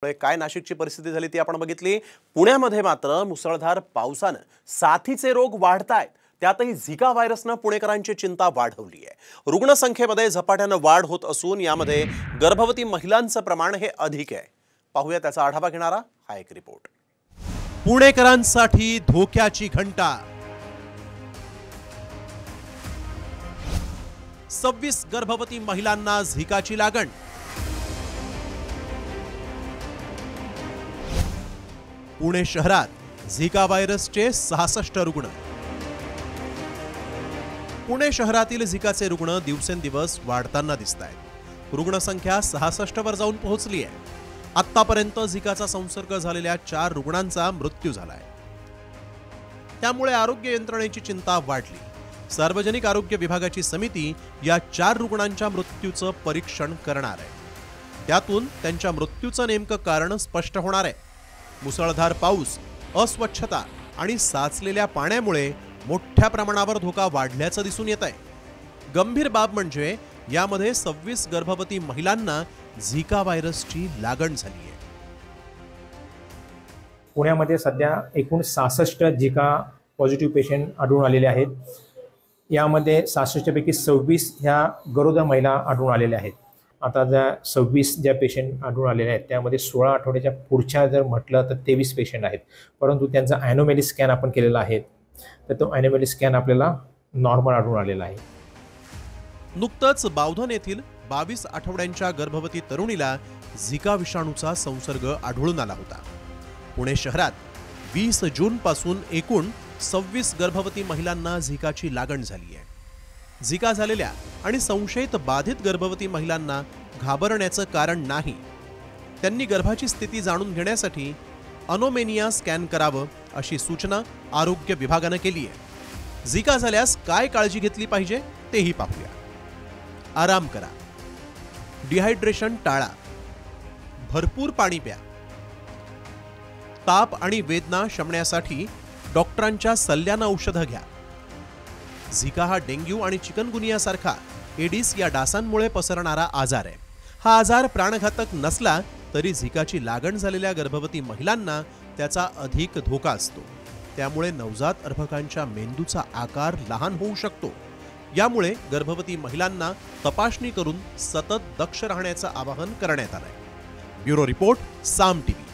काय नाशिकची परिस्थिती झाली ती आपण बघितली। पुण्यामध्ये मात्र मुसळधार पावसाने साथीचे रोग वाढतायत। त्यातही झिका व्हायरसने पुणेकरांची चिंता वाढवली आहे। रुग्णसंख्येमध्ये झपाट्याने वाढ होत असून यामध्ये गर्भवती महिलांचं प्रमाण हे अधिक आहे। पाहूया त्याचा आढावा घेणारा हा एक रिपोर्ट। पुणेकरांसाठी धोक्याची घंटा। 26 गर्भवती महिलांना झिकाची लागण। पुणे शहरात झिका व्हायरसचे 66 रुग्ण। पुणे शहरातील झिकाचे रुग्ण दिवसेंदिवस वाढताना दिसतायत। रुग्णसंख्या 66 वर जाऊन पोहोचली आहे। आतापर्यंत झिकाचा संसर्ग झालेल्या 4 रुग्णांचा मृत्यू झालाय। त्यामुळे आरोग्य यंत्रणेची चिंता वाढली। सार्वजनिक आरोग्य विभागाची समिती या 4 रुग्णांच्या मृत्यूचं परीक्षण करणार आहे। त्यातून त्यांच्या मृत्यूचं नेमकं कारण स्पष्ट होणार आहे। मुसळधार पाऊस, अस्वच्छता आणि साचलेल्या पाण्यामुळे मोठ्या प्रमाणावर धोका वाढल्याचं दिसून येत आहे। गंभीर बाब म्हणजे यामध्ये 26 गर्भवती महिलांना झिका व्हायरसची लागण झाली आहे। पुण्यामध्ये सध्या एकूण 66 झिका पॉझिटिव्ह पेशंट आढळून आलेले आहेत। यामध्ये 66 पैकी 26 ह्या गरोदर महिला आढळून आलेल्या आहेत। आता ज्या 26 ज्या पेशंट आढळून आलेले आहेत त्यामध्ये 16 आठवड्याच्या पुढच्या जर म्हटलं तर 23 पेशंट आहेत, परंतु त्यांचा ॲनोमॅली स्कॅन आपण केलेला आहे, तर तो ॲनोमॅली स्कॅन आपल्याला नॉर्मल आढळून आलेला आहे। नुकतंच बावधन येथील 22 आठवड्यांच्या गर्भवती तरुणीला झिका विषाणूचा संसर्ग आढळून आला होता। पुणे शहरात 20 जून पासून एकूण 26 गर्भवती महिलांना झिकाची लागण झाली आहे। झिका झालेल्या आणि संशयित बाधित गर्भवती महिलांना घाबरण्याचं कारण नाही। त्यांनी गर्भाची स्थिती जाणून घेण्यासाठी अनोमेनिया स्कॅन करावं अशी सूचना आरोग्य विभागानं केली आहे। झिका झाल्यास काय काळजी घेतली पाहिजे तेही पाहूया। आराम करा, डिहायड्रेशन टाळा, भरपूर पाणी प्या, ताप आणि वेदना शमण्यासाठी डॉक्टरांच्या सल्ल्यानं औषधं घ्या। झिका हा डेंग्यू आणि चिकनगुनिया सारखा एडिस या डासांमुळे पसरणारा आजार आहे। हा आजार प्राणघातक नसला तरी झिकाची लागण झालेल्या गर्भवती महिलांना त्याचा अधिक धोका असतो। त्यामुळे नवजात अर्भकांच्या मेंदूचा आकार लहान होऊ शकतो। यामुळे गर्भवती महिलांना तपासणी करून सतत दक्ष राहण्याचं आवाहन करण्यात आलंय। ब्युरो रिपोर्ट, साम टीव्ही।